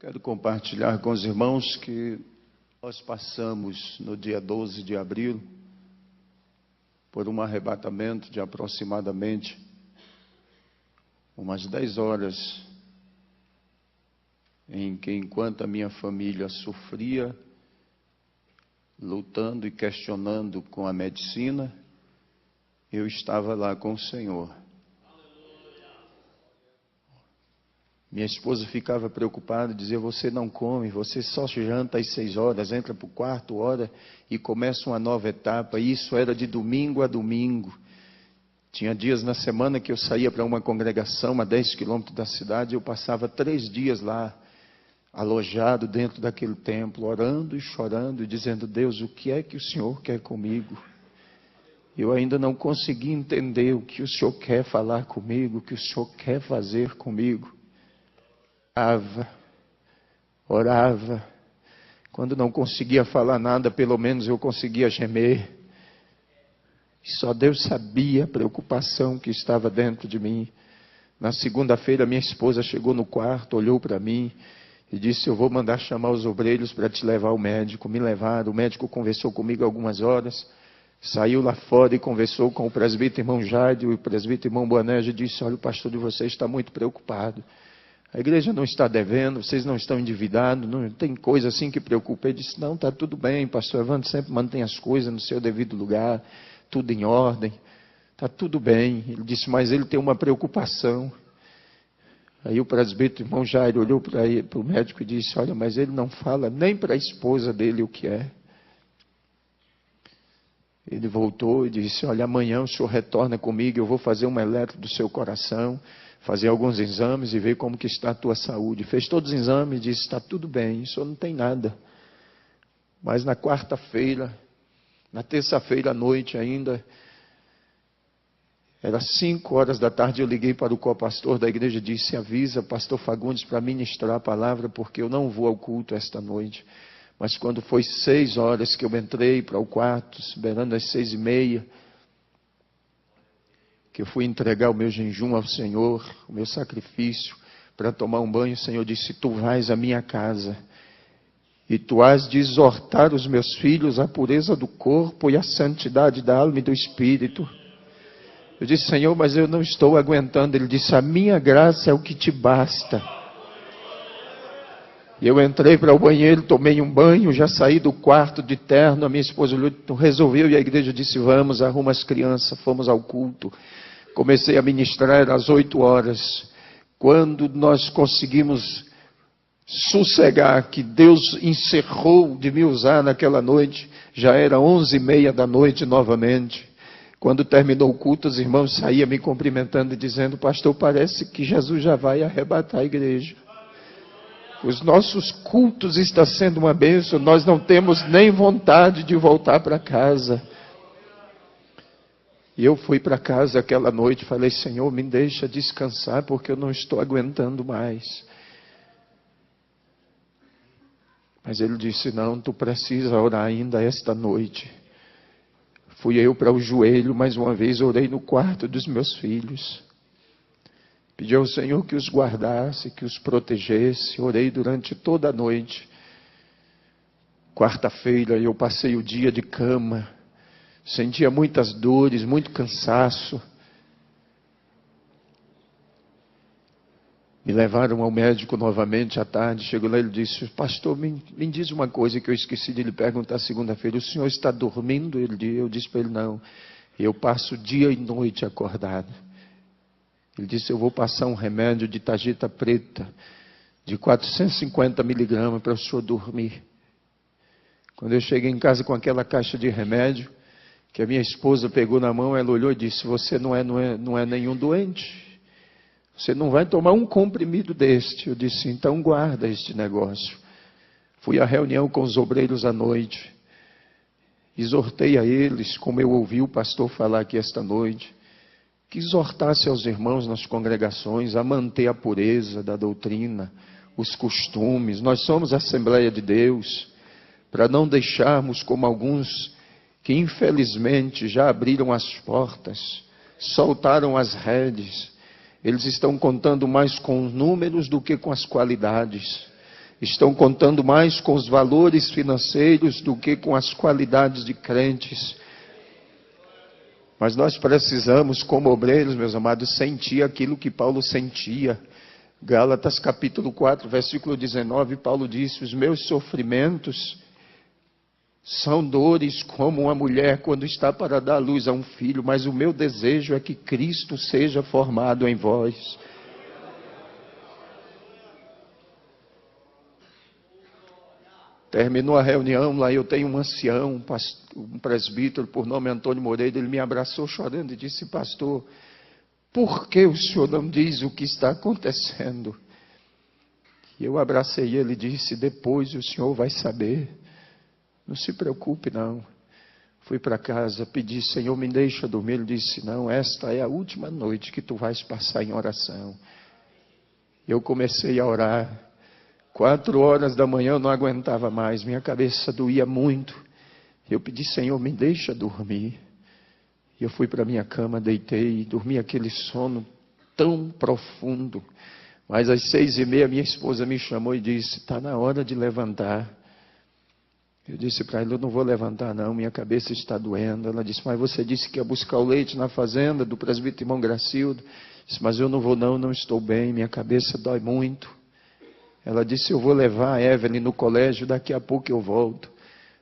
Quero compartilhar com os irmãos que nós passamos no dia 12 de abril por um arrebatamento de aproximadamente umas 10 horas, em que, enquanto a minha família sofria, lutando e questionando com a medicina, eu estava lá com o Senhor. Minha esposa ficava preocupada, dizia: você não come, você só janta às 6 horas, entra para o quarto, ora e começa uma nova etapa. E isso era de domingo a domingo. Tinha dias na semana que eu saía para uma congregação a 10 quilômetros da cidade, eu passava 3 dias lá, alojado dentro daquele templo, orando e chorando e dizendo: Deus, o que é que o Senhor quer comigo? Eu ainda não consegui entender o que o Senhor quer falar comigo, o que o Senhor quer fazer comigo. Orava. Quando não conseguia falar nada, pelo menos eu conseguia gemer. E só Deus sabia a preocupação que estava dentro de mim. Na segunda-feira, minha esposa chegou no quarto, olhou para mim e disse: eu vou mandar chamar os obreiros para te levar ao médico. Me levaram, o médico conversou comigo algumas horas, saiu lá fora e conversou com o presbítero irmão Jádio, e o presbítero irmão Boanerges disse: olha, o pastor de vocês está muito preocupado. A igreja não está devendo, vocês não estão endividados, não tem coisa assim que preocupa. Ele disse: não, está tudo bem, pastor Evandro sempre mantém as coisas no seu devido lugar, tudo em ordem, está tudo bem. Ele disse: mas ele tem uma preocupação. Aí o presbítero irmão Jairo olhou para o médico e disse: olha, mas ele não fala nem para a esposa dele o que é. Ele voltou e disse: olha, amanhã o senhor retorna comigo, eu vou fazer uma eletro do seu coração, fazer alguns exames e ver como que está a tua saúde. Fez todos os exames e disse: está tudo bem, o senhor não tem nada. Mas na quarta-feira, na terça-feira à noite ainda, era 5 horas da tarde, eu liguei para o copastor da igreja e disse: avisa pastor Fagundes para ministrar a palavra, porque eu não vou ao culto esta noite. Mas quando foi 6 horas que eu entrei para o quarto, beirando às 6:30, que eu fui entregar o meu jejum ao Senhor, o meu sacrifício, para tomar um banho, o Senhor disse: tu vais à minha casa, e tu has de exortar os meus filhos à pureza do corpo e à santidade da alma e do espírito. Eu disse: Senhor, mas eu não estou aguentando. Ele disse: a minha graça é o que te basta. E eu entrei para o banheiro, tomei um banho, já saí do quarto de terno. A minha esposa resolveu, e a igreja disse: vamos, arruma as crianças. Fomos ao culto. Comecei a ministrar às 8 horas. Quando nós conseguimos sossegar, que Deus encerrou de me usar naquela noite, já era 11:30 da noite novamente. Quando terminou o culto, os irmãos saíam me cumprimentando e dizendo: pastor, parece que Jesus já vai arrebatar a igreja. Os nossos cultos estão sendo uma bênção, nós não temos nem vontade de voltar para casa. E eu fui para casa aquela noite e falei: Senhor, me deixa descansar, porque eu não estou aguentando mais. Mas ele disse: não, tu precisa orar ainda esta noite. Fui eu para o joelho, mais uma vez orei no quarto dos meus filhos. Pedi ao Senhor que os guardasse, que os protegesse. Orei durante toda a noite. Quarta-feira eu passei o dia de cama. Sentia muitas dores, muito cansaço. Me levaram ao médico novamente à tarde. Chegou lá e ele disse: pastor, me diz uma coisa que eu esqueci de lhe perguntar segunda-feira. O senhor está dormindo? Eu disse para ele: não. Eu passo dia e noite acordado. Ele disse: eu vou passar um remédio de tarjeta preta, de 450 miligramas para o senhor dormir. Quando eu cheguei em casa com aquela caixa de remédio, que a minha esposa pegou na mão, ela olhou e disse: você não é nenhum doente. Você não vai tomar um comprimido deste. Eu disse: então guarda este negócio. Fui à reunião com os obreiros à noite. Exortei a eles, como eu ouvi o pastor falar aqui esta noite, que exortasse aos irmãos nas congregações a manter a pureza da doutrina, os costumes. Nós somos a Assembleia de Deus, para não deixarmos como alguns que infelizmente já abriram as portas, soltaram as redes. Eles estão contando mais com os números do que com as qualidades. estão contando mais com os valores financeiros do que com as qualidades de crentes. Mas nós precisamos, como obreiros, meus amados, sentir aquilo que Paulo sentia. Gálatas capítulo 4, versículo 19, Paulo disse: os meus sofrimentos são dores como uma mulher quando está para dar luz a um filho, mas o meu desejo é que Cristo seja formado em vós. Terminou a reunião, lá eu tenho um ancião, um presbítero por nome Antônio Moreira, ele me abraçou chorando e disse: pastor, por que o senhor não diz o que está acontecendo? E eu abracei ele e disse: depois o senhor vai saber, não se preocupe não. Fui para casa, pedi: Senhor, me deixa dormir. Ele disse: não, esta é a última noite que tu vais passar em oração. Eu comecei a orar. 4 horas da manhã eu não aguentava mais, minha cabeça doía muito. Eu pedi: Senhor, me deixa dormir. E eu fui para minha cama, deitei e dormi aquele sono tão profundo. Mas às 6h30 minha esposa me chamou e disse: está na hora de levantar. Eu disse para ela: eu não vou levantar não, minha cabeça está doendo. Ela disse: mas você disse que ia buscar o leite na fazenda do presbítero irmão Gracildo. Eu disse: mas eu não vou não estou bem, minha cabeça dói muito. Ela disse: eu vou levar a Evelyn no colégio, daqui a pouco eu volto.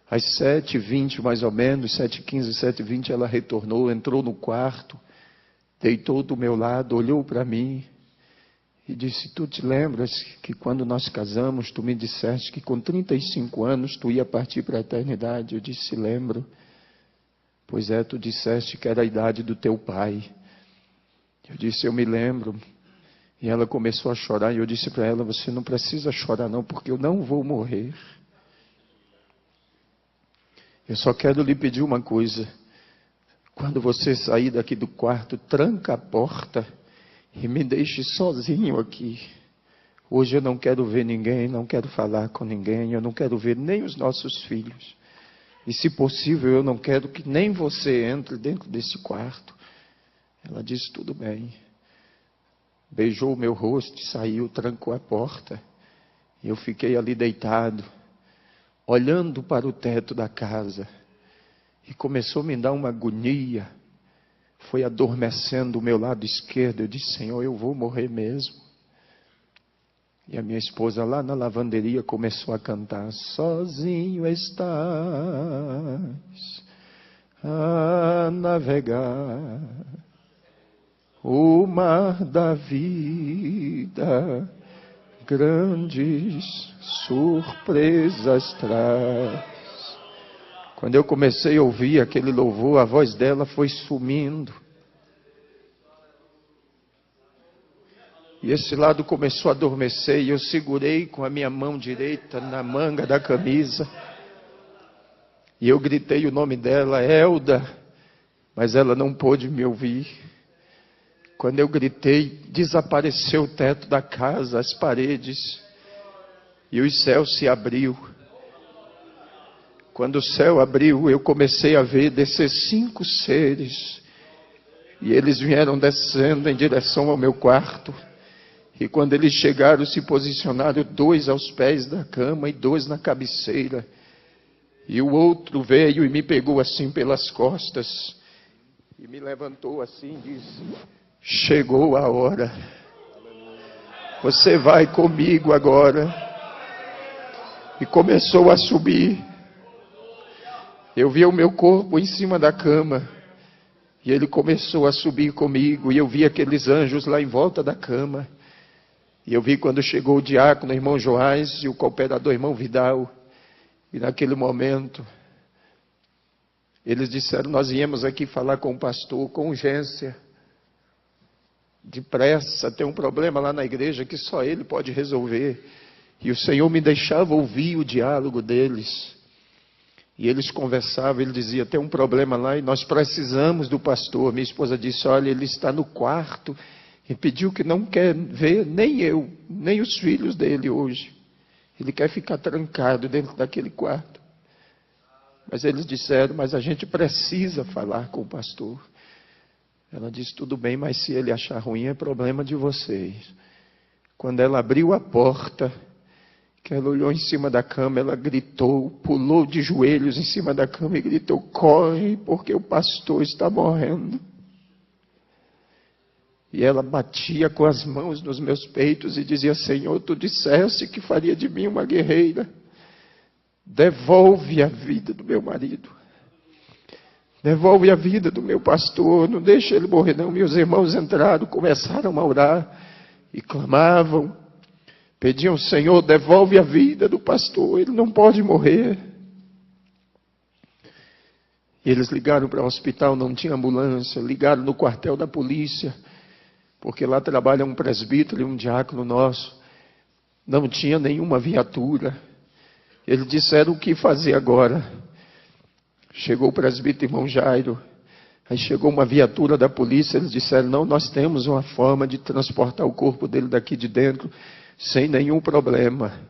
Às 7h20 mais ou menos, 7h15, 7h20, ela retornou, entrou no quarto, deitou do meu lado, olhou para mim e disse: tu te lembras que quando nós casamos, tu me disseste que com 35 anos tu ia partir para a eternidade? Eu disse: lembro. Pois é, tu disseste que era a idade do teu pai. Eu disse: eu me lembro. E ela começou a chorar e eu disse para ela: você não precisa chorar não, porque eu não vou morrer. Eu só quero lhe pedir uma coisa: quando você sair daqui do quarto, tranca a porta e me deixe sozinho aqui. Hoje eu não quero ver ninguém, não quero falar com ninguém, eu não quero ver nem os nossos filhos. E se possível, eu não quero que nem você entre dentro desse quarto. Ela disse: tudo bem. Beijou o meu rosto e saiu, trancou a porta. E eu fiquei ali deitado, olhando para o teto da casa. E começou a me dar uma agonia. Foi adormecendo o meu lado esquerdo. Eu disse: Senhor, eu vou morrer mesmo. E a minha esposa lá na lavanderia começou a cantar: sozinho estás a navegar o mar da vida, grandes surpresas traz. Quando eu comecei a ouvir aquele louvor, a voz dela foi sumindo. E esse lado começou a adormecer e eu segurei com a minha mão direita na manga da camisa. E eu gritei o nome dela: Elda, mas ela não pôde me ouvir. Quando eu gritei, desapareceu o teto da casa, as paredes, e o céu se abriu. Quando o céu abriu, eu comecei a ver descer 5 seres, e eles vieram descendo em direção ao meu quarto. E quando eles chegaram, se posicionaram 2 aos pés da cama e 2 na cabeceira. E o outro veio e me pegou assim pelas costas, e me levantou assim e disse: chegou a hora. Você vai comigo agora. E começou a subir. Eu vi o meu corpo em cima da cama. E ele começou a subir comigo. E eu vi aqueles anjos lá em volta da cama. E eu vi quando chegou o diácono, o irmão Joás, e o cooperador, irmão Vidal. E naquele momento, eles disseram: nós viemos aqui falar com o pastor com urgência. Depressa, tem um problema lá na igreja que só ele pode resolver. E o Senhor me deixava ouvir o diálogo deles. E eles conversavam, ele dizia: tem um problema lá e nós precisamos do pastor. Minha esposa disse: olha, ele está no quarto e pediu que não quer ver nem eu, nem os filhos dele hoje. Ele quer ficar trancado dentro daquele quarto. Mas eles disseram: mas a gente precisa falar com o pastor. Ela disse: tudo bem, mas se ele achar ruim é problema de vocês. Quando ela abriu a porta, que ela olhou em cima da cama, ela gritou, pulou de joelhos em cima da cama e gritou: corre, porque o pastor está morrendo. E ela batia com as mãos nos meus peitos e dizia: Senhor, tu disseste que faria de mim uma guerreira. Devolve a vida do meu marido. Devolve a vida do meu pastor. Não deixa ele morrer não. Meus irmãos entraram, começaram a orar e clamavam. Pediam: Senhor, devolve a vida do pastor. Ele não pode morrer. E eles ligaram para o hospital, não tinha ambulância. Ligaram no quartel da polícia, porque lá trabalha um presbítero e um diácono nosso. Não tinha nenhuma viatura. Eles disseram: o que fazer agora? Chegou o presbítero irmão Jairo. Aí chegou uma viatura da polícia. Eles disseram: não, nós temos uma forma de transportar o corpo dele daqui de dentro sem nenhum problema.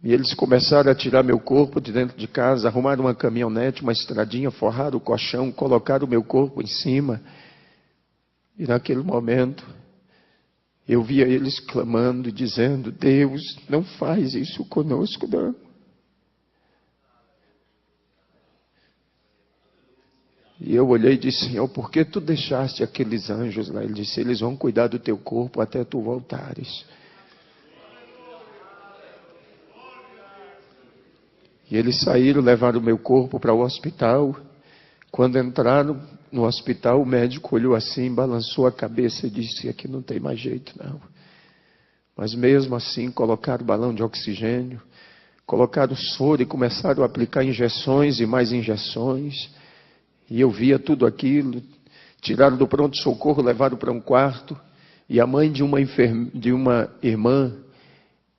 E eles começaram a tirar meu corpo de dentro de casa, arrumaram uma caminhonete, uma estradinha, forraram o colchão, colocaram o meu corpo em cima. E naquele momento, eu via eles clamando e dizendo: Deus, não faz isso conosco, não. E eu olhei e disse: Senhor, por que tu deixaste aqueles anjos lá? Ele disse: eles vão cuidar do teu corpo até tu voltares. E eles saíram, levaram o meu corpo para o hospital. Quando entraram no hospital, o médico olhou assim, balançou a cabeça e disse: aqui não tem mais jeito não. Mas mesmo assim colocaram balão de oxigênio, colocaram soro e começaram a aplicar injeções e mais injeções. E eu via tudo aquilo. Tiraram do pronto-socorro, levaram para um quarto. E a mãe de uma irmã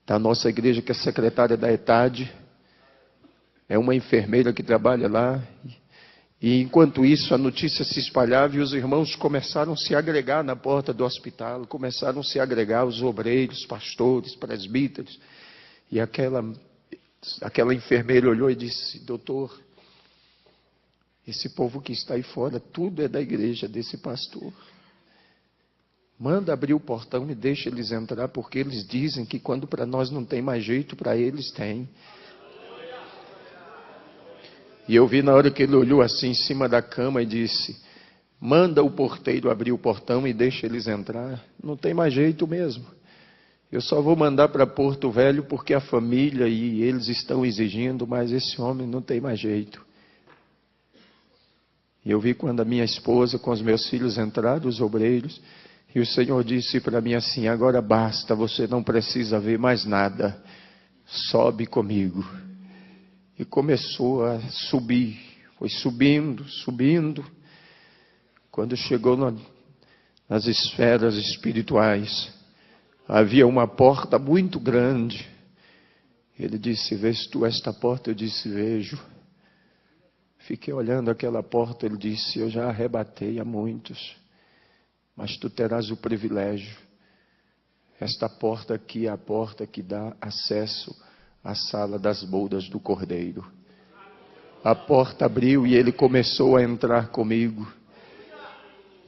da nossa igreja, que é secretária da ETAD, é uma enfermeira que trabalha lá. E enquanto isso, a notícia se espalhava e os irmãos começaram a se agregar na porta do hospital. Começaram a se agregar os obreiros, pastores, presbíteros. E aquela enfermeira olhou e disse: doutor, esse povo que está aí fora, tudo é da igreja desse pastor. Manda abrir o portão e deixa eles entrar, porque eles dizem que quando para nós não tem mais jeito, para eles tem. E eu vi na hora que ele olhou assim em cima da cama e disse: manda o porteiro abrir o portão e deixa eles entrar. Não tem mais jeito mesmo. Eu só vou mandar para Porto Velho porque a família e eles estão exigindo, mas esse homem não tem mais jeito. E eu vi quando a minha esposa com os meus filhos entraram, os obreiros, e o Senhor disse para mim assim: agora basta, você não precisa ver mais nada, sobe comigo. E começou a subir, foi subindo, subindo. Quando chegou nas esferas espirituais, havia uma porta muito grande. Ele disse: vês tu esta porta? Eu disse: vejo. Fiquei olhando aquela porta. Ele disse: eu já arrebatei a muitos, mas tu terás o privilégio. Esta porta aqui é a porta que dá acesso à sala das bodas do Cordeiro. A porta abriu e ele começou a entrar comigo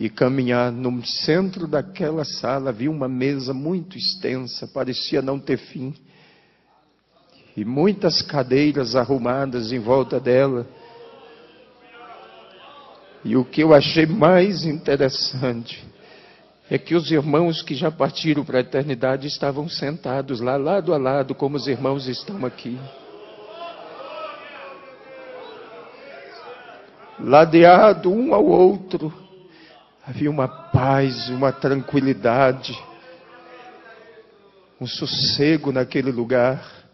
e caminhar. No centro daquela sala havia uma mesa muito extensa, parecia não ter fim, e muitas cadeiras arrumadas em volta dela. E o que eu achei mais interessante é que os irmãos que já partiram para a eternidade estavam sentados lá, lado a lado, como os irmãos estão aqui. Ladeado um ao outro, havia uma paz, uma tranquilidade, um sossego naquele lugar.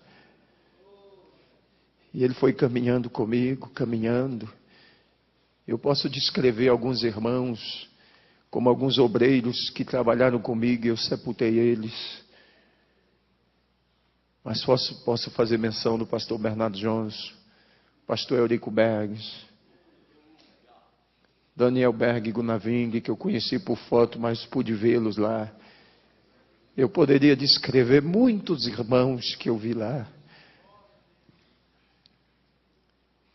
E ele foi caminhando comigo, caminhando. Eu posso descrever alguns irmãos, como alguns obreiros que trabalharam comigo, e eu sepultei eles. Mas posso fazer menção do pastor Bernardo Jones, pastor Eurico Bergs, Daniel Berg Gunaving, que eu conheci por foto, mas pude vê-los lá. Eu poderia descrever muitos irmãos que eu vi lá.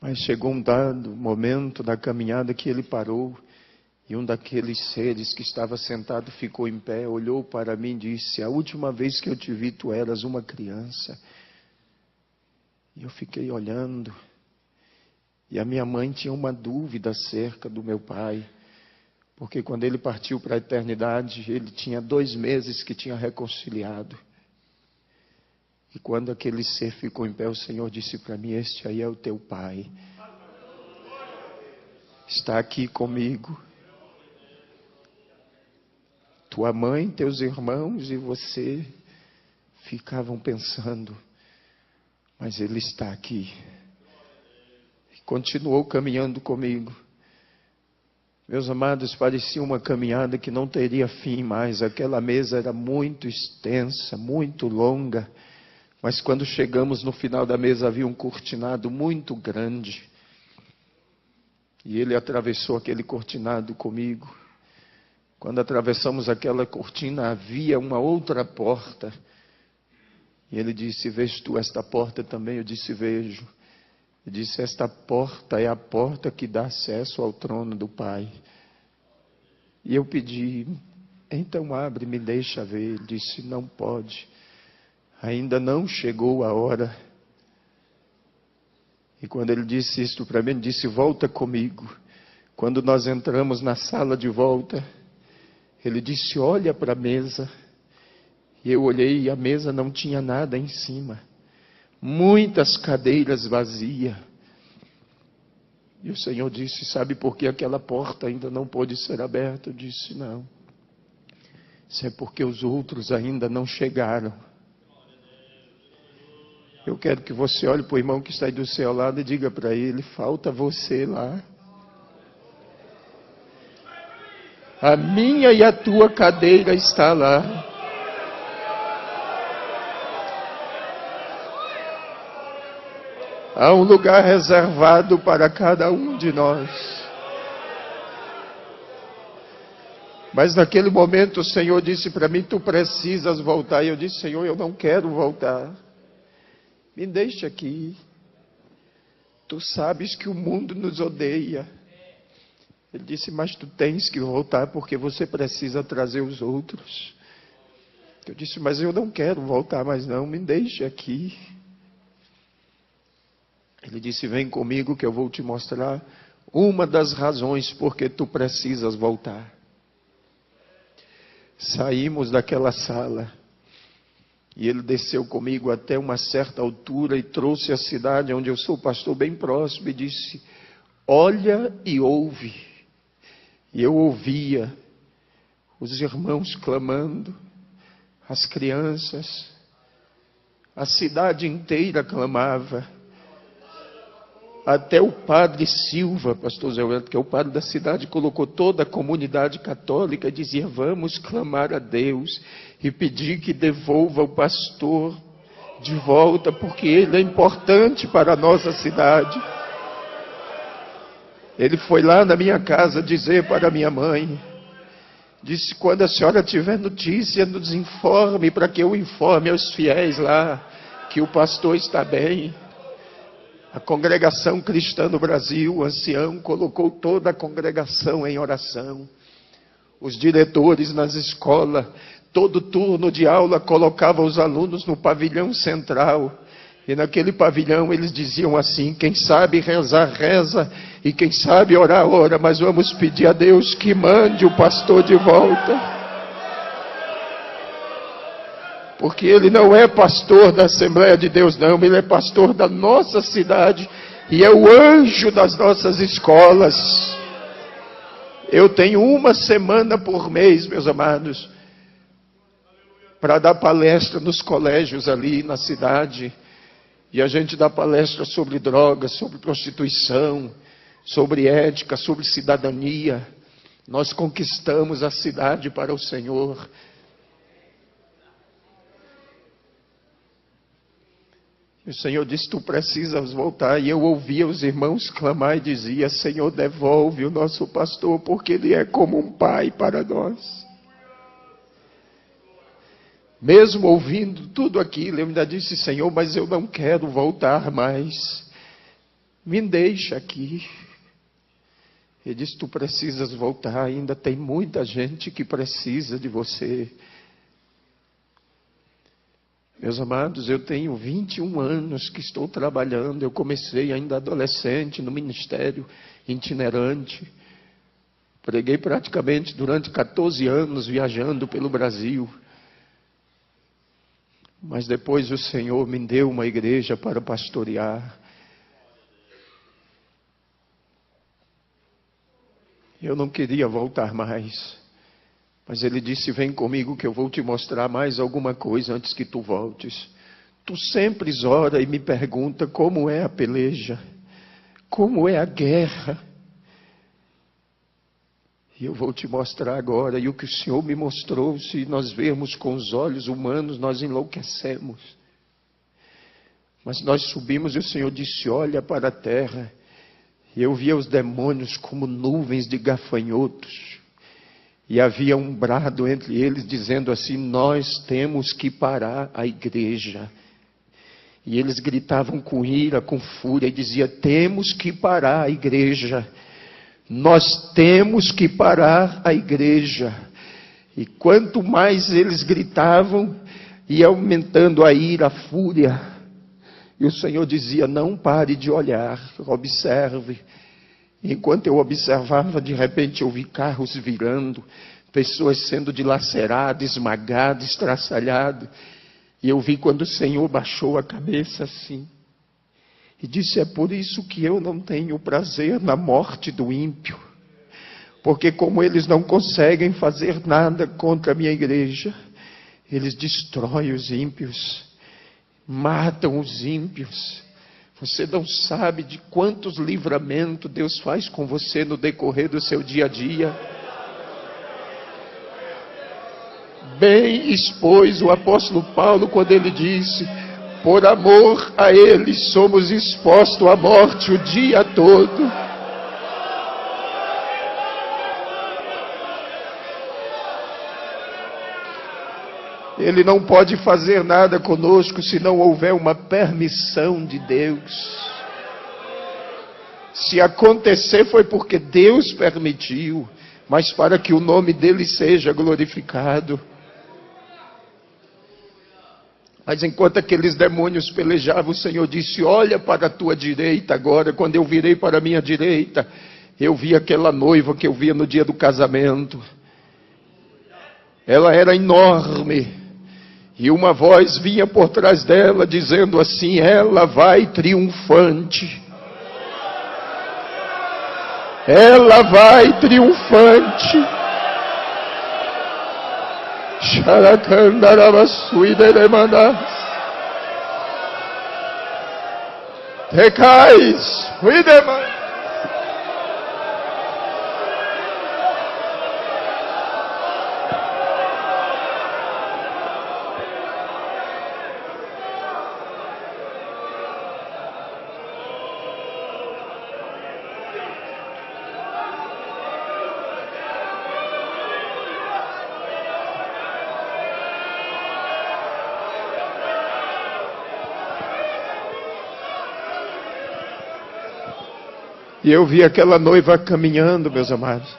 Mas chegou um dado momento da caminhada que ele parou E um daqueles seres que estava sentado ficou em pé, olhou para mim e disse: a última vez que eu te vi, tu eras uma criança. E eu fiquei olhando. E a minha mãe tinha uma dúvida acerca do meu pai. Porque quando ele partiu para a eternidade, ele tinha 2 meses que tinha reconciliado. E quando aquele ser ficou em pé, o Senhor disse para mim: este aí é o teu pai. Está aqui comigo. Tua mãe, teus irmãos e você ficavam pensando, mas ele está aqui. E continuou caminhando comigo. Meus amados, parecia uma caminhada que não teria fim mais. Aquela mesa era muito extensa, muito longa. Mas quando chegamos no final da mesa, havia um cortinado muito grande. E ele atravessou aquele cortinado comigo. Quando atravessamos aquela cortina, havia uma outra porta. E ele disse: vês tu esta porta também? Eu disse: vejo. Ele disse: esta porta é a porta que dá acesso ao trono do Pai. E eu pedi: então abre, me deixa ver. Ele disse: não pode. Ainda não chegou a hora. E quando ele disse isto para mim, ele disse: volta comigo. Quando nós entramos na sala de volta, ele disse: olha para a mesa. E eu olhei e a mesa não tinha nada em cima. Muitas cadeiras vazias. E o Senhor disse: sabe por que aquela porta ainda não pôde ser aberta? Eu disse: não. Isso é porque os outros ainda não chegaram. Eu quero que você olhe para o irmão que está aí do seu lado e diga para ele: falta você lá. A minha e a tua cadeira está lá. Há um lugar reservado para cada um de nós. Mas naquele momento o Senhor disse para mim: tu precisas voltar. E eu disse: Senhor, eu não quero voltar. Me deixe aqui. Tu sabes que o mundo nos odeia. Ele disse: mas tu tens que voltar porque você precisa trazer os outros. Eu disse: mas eu não quero voltar mais não, me deixe aqui. Ele disse: vem comigo que eu vou te mostrar uma das razões porque tu precisas voltar. Saímos daquela sala e ele desceu comigo até uma certa altura e trouxe a cidade onde eu sou pastor bem próximo e disse: olha e ouve. E eu ouvia os irmãos clamando, as crianças, a cidade inteira clamava. Até o padre Silva, pastor Zé Wellington, que é o padre da cidade, colocou toda a comunidade católica e dizia: vamos clamar a Deus e pedir que devolva o pastor de volta, porque ele é importante para a nossa cidade. Ele foi lá na minha casa dizer para minha mãe, disse: quando a senhora tiver notícia, nos informe, para que eu informe aos fiéis lá, que o pastor está bem. A congregação cristã no Brasil, o ancião, colocou toda a congregação em oração. Os diretores nas escolas, todo turno de aula, colocavam os alunos no pavilhão central. E naquele pavilhão eles diziam assim: quem sabe rezar, reza, e quem sabe orar, ora, mas vamos pedir a Deus que mande o pastor de volta. Porque ele não é pastor da Assembleia de Deus, não, ele é pastor da nossa cidade e é o anjo das nossas escolas. Eu tenho 1 semana por mês, meus amados, para dar palestra nos colégios ali na cidade. E a gente dá palestra sobre drogas, sobre prostituição, sobre ética, sobre cidadania. Nós conquistamos a cidade para o Senhor. E o Senhor disse: tu precisas voltar. E eu ouvia os irmãos clamar e dizia: Senhor, devolve o nosso pastor, porque ele é como um pai para nós. Mesmo ouvindo tudo aquilo, eu ainda disse: Senhor, mas eu não quero voltar mais. Me deixa aqui. Ele disse, tu precisas voltar, ainda tem muita gente que precisa de você. Meus amados, eu tenho 21 anos que estou trabalhando, eu comecei ainda adolescente no ministério itinerante. Preguei praticamente durante 14 anos viajando pelo Brasil. Mas depois o Senhor me deu uma igreja para pastorear. Eu não queria voltar mais. Mas Ele disse, vem comigo que eu vou te mostrar mais alguma coisa antes que tu voltes. Tu sempre ora e me pergunta como é a peleja, como é a guerra. E eu vou te mostrar agora. E o que o Senhor me mostrou, se nós vermos com os olhos humanos, nós enlouquecemos. Mas nós subimos e o Senhor disse, olha para a terra. E eu via os demônios como nuvens de gafanhotos. E havia um brado entre eles dizendo assim, nós temos que parar a igreja. E eles gritavam com ira, com fúria, e diziam, temos que parar a igreja. Nós temos que parar a igreja. E quanto mais eles gritavam, ia aumentando a ira, a fúria. E o Senhor dizia, não pare de olhar, observe. Enquanto eu observava, de repente eu vi carros virando, pessoas sendo dilaceradas, esmagadas, estraçalhadas. E eu vi quando o Senhor baixou a cabeça assim. E disse, é por isso que eu não tenho prazer na morte do ímpio. Porque como eles não conseguem fazer nada contra a minha igreja, eles destroem os ímpios, matam os ímpios. Você não sabe de quantos livramentos Deus faz com você no decorrer do seu dia a dia. Bem expôs o apóstolo Paulo quando ele disse, por amor a ele somos expostos à morte o dia todo. Ele não pode fazer nada conosco se não houver uma permissão de Deus. Se acontecer foi porque Deus permitiu, mas para que o nome dele seja glorificado. Mas enquanto aqueles demônios pelejavam, o Senhor disse, olha para a tua direita agora. Quando eu virei para a minha direita, eu vi aquela noiva que eu via no dia do casamento. Ela era enorme. E uma voz vinha por trás dela, dizendo assim, ela vai triunfante. Ela vai triunfante. Recais, cuidema. E eu vi aquela noiva caminhando, meus amados.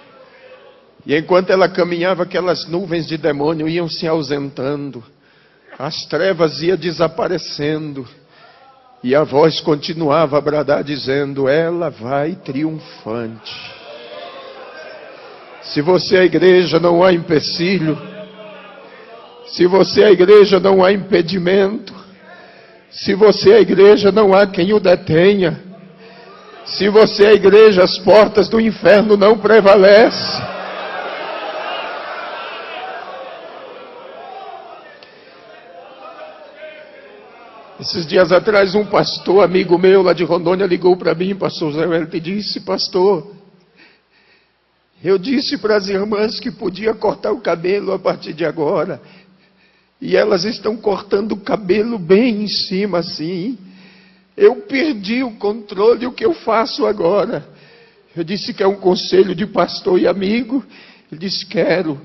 E enquanto ela caminhava, aquelas nuvens de demônio iam se ausentando. As trevas iam desaparecendo. E a voz continuava a bradar, dizendo, ela vai triunfante. Se você é a igreja, não há empecilho. Se você é a igreja, não há impedimento. Se você é a igreja, não há quem o detenha. Se você é a igreja, as portas do inferno não prevalecem. Esses dias atrás, um pastor, amigo meu lá de Rondônia, ligou para mim, pastor Zé Wellington, e disse, pastor, eu disse para as irmãs que podia cortar o cabelo a partir de agora. E elas estão cortando o cabelo bem em cima assim. Eu perdi o controle, o que eu faço agora? Eu disse que é um conselho de pastor e amigo. Ele disse, quero.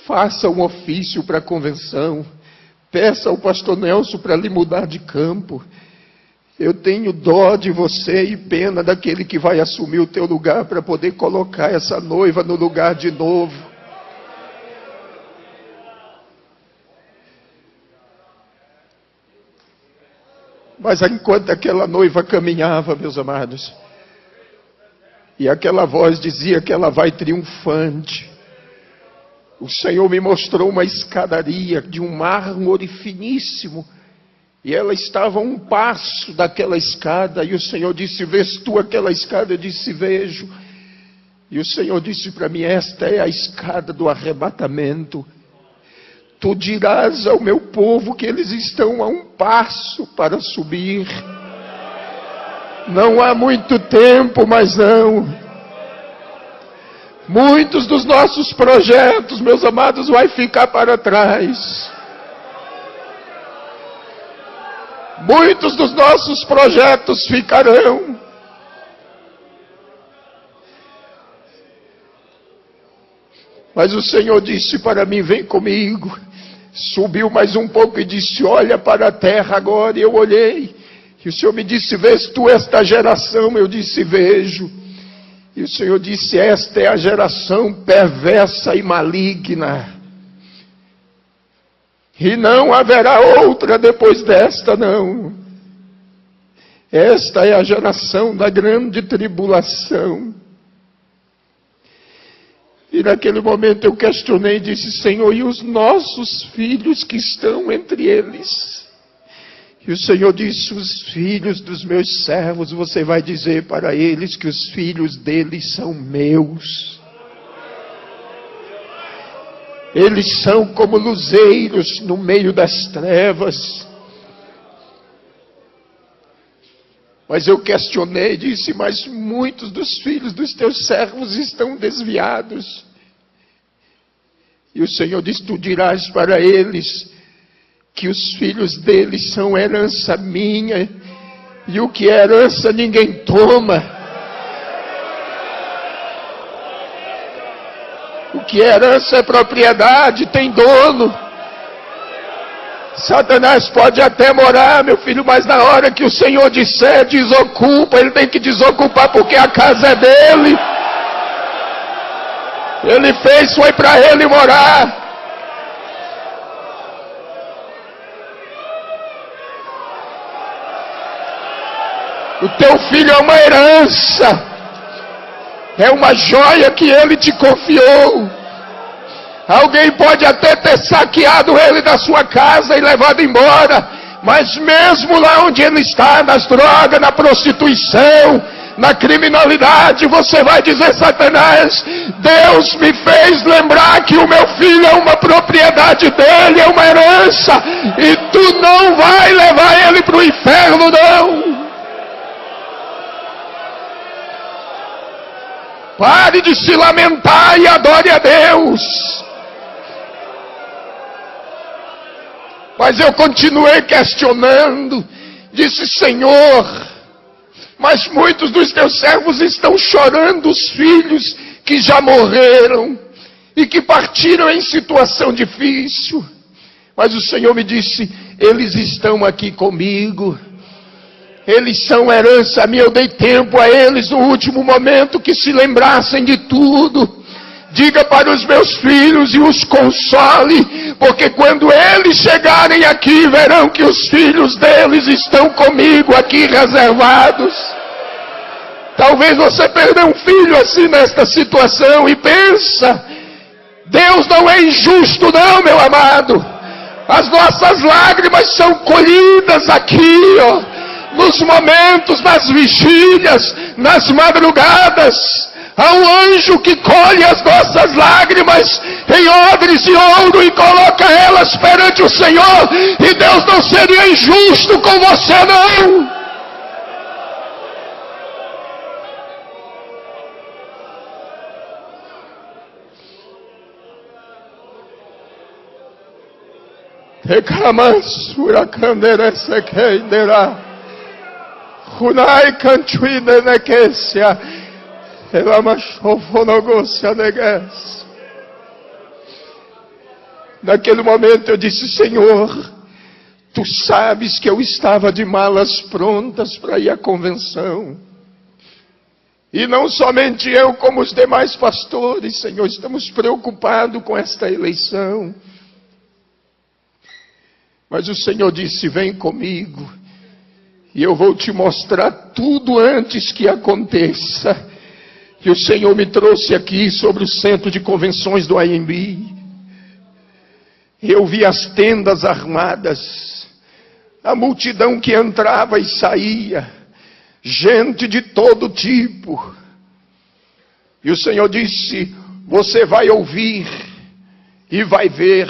Faça um ofício para a convenção. Peça ao pastor Nelson para lhe mudar de campo. Eu tenho dó de você e pena daquele que vai assumir o teu lugar para poder colocar essa noiva no lugar de novo. Mas enquanto aquela noiva caminhava, meus amados, e aquela voz dizia que ela vai triunfante, o Senhor me mostrou uma escadaria de um mármore finíssimo, e ela estava a um passo daquela escada, e o Senhor disse: vês tu aquela escada? Eu disse: vejo. E o Senhor disse para mim: esta é a escada do arrebatamento. Tu dirás ao meu povo que eles estão a um passo para subir. Não há muito tempo, mas não. Muitos dos nossos projetos, meus amados, vai ficar para trás. Muitos dos nossos projetos ficarão. Mas o Senhor disse para mim: vem comigo. Subiu mais um pouco e disse: olha para a terra agora. E eu olhei. E o Senhor me disse: vês tu esta geração? Eu disse: vejo. E o Senhor disse: esta é a geração perversa e maligna. E não haverá outra depois desta, não. Esta é a geração da grande tribulação. E naquele momento eu questionei e disse: Senhor, e os nossos filhos que estão entre eles? E o Senhor disse: os filhos dos meus servos, você vai dizer para eles que os filhos deles são meus. Eles são como luzeiros no meio das trevas. Mas eu questionei e disse: mas muitos dos filhos dos teus servos estão desviados. E o Senhor disse: tu dirás para eles que os filhos deles são herança minha, e o que é herança ninguém toma. O que é herança é propriedade, tem dono. Satanás pode até morar, meu filho, mas na hora que o Senhor disser desocupa, ele tem que desocupar, porque a casa é dele. Ele fez, foi para ele morar. O teu filho é uma herança. É uma joia que ele te confiou. Alguém pode até ter saqueado ele da sua casa e levado embora, mas mesmo lá onde ele está, nas drogas, na prostituição, na criminalidade, você vai dizer: Satanás, Deus me fez lembrar que o meu filho é uma propriedade dele, é uma herança, e tu não vai levar ele para o inferno, não. Pare de se lamentar e adore a Deus. Mas eu continuei questionando. Disse: Senhor, mas muitos dos teus servos estão chorando os filhos que já morreram e que partiram em situação difícil. Mas o Senhor me disse: eles estão aqui comigo. Eles são herança minha. Eu dei tempo a eles no último momento que se lembrassem de tudo. Diga para os meus filhos e os console, porque quando eles chegarem aqui, verão que os filhos deles estão comigo aqui reservados. Talvez você perdeu um filho assim nesta situação e pensa: Deus não é injusto não, meu amado. As nossas lágrimas são colhidas aqui, ó. Nos momentos, nas vigílias, nas madrugadas, há um anjo que colhe as nossas lágrimas em odres de ouro e coloca elas perante o Senhor. E Deus não seria injusto com você, não. Reclamansura canderese queindera. Hunai cantuine nequecia. Naquele momento eu disse: Senhor, Tu sabes que eu estava de malas prontas para ir à convenção. E não somente eu, como os demais pastores, Senhor, estamos preocupados com esta eleição. Mas o Senhor disse: vem comigo, e eu vou te mostrar tudo antes que aconteça. E o Senhor me trouxe aqui sobre o centro de convenções do AMB. Eu vi as tendas armadas, a multidão que entrava e saía, gente de todo tipo. E o Senhor disse: você vai ouvir e vai ver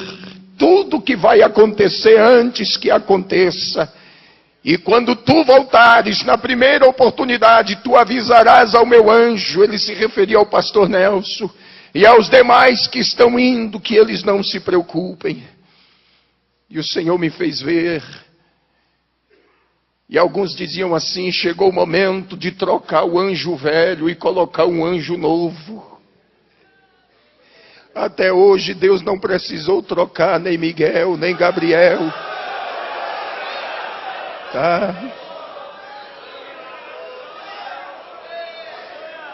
tudo que vai acontecer antes que aconteça. E quando tu voltares, na primeira oportunidade, tu avisarás ao meu anjo. Ele se referia ao pastor Nelson e aos demais que estão indo, que eles não se preocupem. E o Senhor me fez ver. E alguns diziam assim: chegou o momento de trocar o anjo velho e colocar um anjo novo. Até hoje Deus não precisou trocar nem Miguel, nem Gabriel. Tá?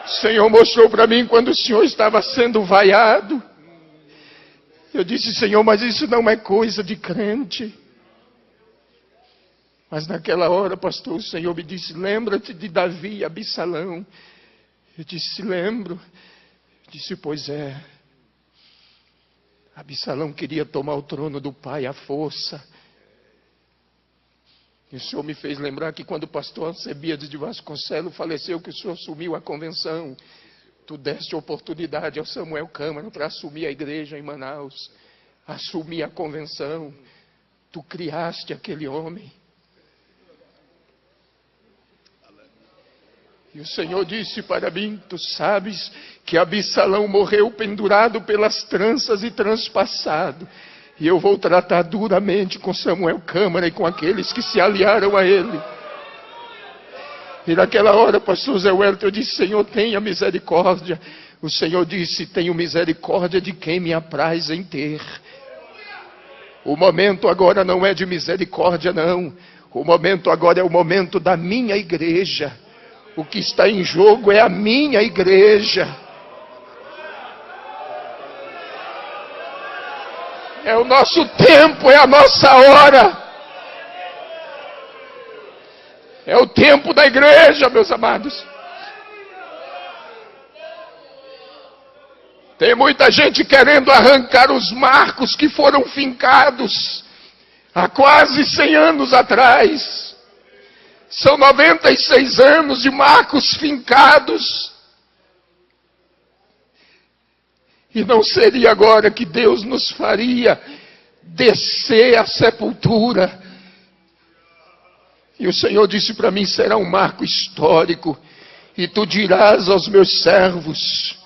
O Senhor mostrou para mim quando o Senhor estava sendo vaiado. Eu disse: Senhor, mas isso não é coisa de crente. Mas naquela hora, pastor, o Senhor me disse: lembra-te de Davi e Absalão. Eu disse: lembro. Eu disse: pois é. Absalão queria tomar o trono do pai à força. E o Senhor me fez lembrar que quando o pastor Alcebiades de Vasconcelos faleceu, que o Senhor assumiu a convenção, tu deste oportunidade ao Samuel Câmara para assumir a igreja em Manaus, assumir a convenção. Tu criaste aquele homem. E o Senhor disse para mim: tu sabes que Absalão morreu pendurado pelas tranças e transpassado. E eu vou tratar duramente com Samuel Câmara e com aqueles que se aliaram a ele. E naquela hora, pastor Zé Wellington, eu disse: Senhor, tenha misericórdia. O Senhor disse: tenho misericórdia de quem me apraz em ter. O momento agora não é de misericórdia, não. O momento agora é o momento da minha igreja. O que está em jogo é a minha igreja. É o nosso tempo, é a nossa hora. É o tempo da igreja, meus amados. Tem muita gente querendo arrancar os marcos que foram fincados há quase 100 anos atrás. São 96 anos de marcos fincados. E não seria agora que Deus nos faria descer à sepultura. E o Senhor disse para mim: será um marco histórico. E tu dirás aos meus servos.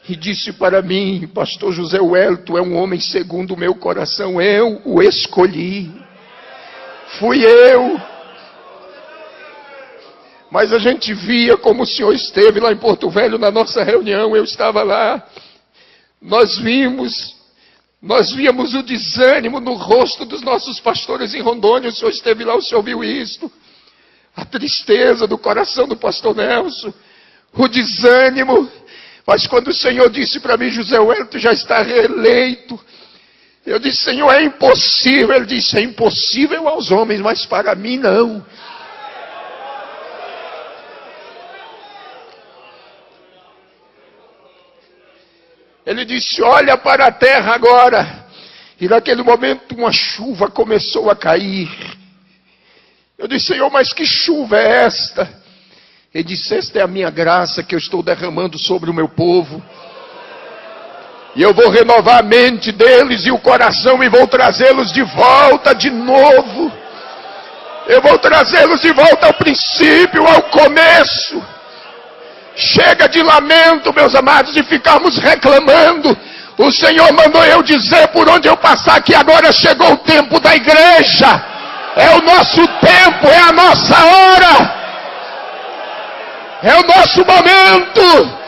E disse para mim: pastor José Wellington é um homem segundo o meu coração. Eu o escolhi. Fui eu. Mas a gente via como o senhor esteve lá em Porto Velho na nossa reunião. Eu estava lá. Nós víamos o desânimo no rosto dos nossos pastores em Rondônia. O senhor esteve lá, o senhor viu isto. A tristeza do coração do pastor Nelson. O desânimo. Mas quando o Senhor disse para mim: José Wellington já está reeleito. Eu disse: Senhor, é impossível. Ele disse: é impossível aos homens, mas para mim não. Ele disse: olha para a terra agora. E naquele momento uma chuva começou a cair. Eu disse: Senhor, mas que chuva é esta? Ele disse: esta é a minha graça que eu estou derramando sobre o meu povo. E eu vou renovar a mente deles e o coração e vou trazê-los de volta de novo. Eu vou trazê-los de volta ao princípio, ao começo. Chega de lamento, meus amados, de ficarmos reclamando. O Senhor mandou eu dizer por onde eu passar que agora chegou o tempo da igreja. É o nosso tempo, é a nossa hora. É o nosso momento.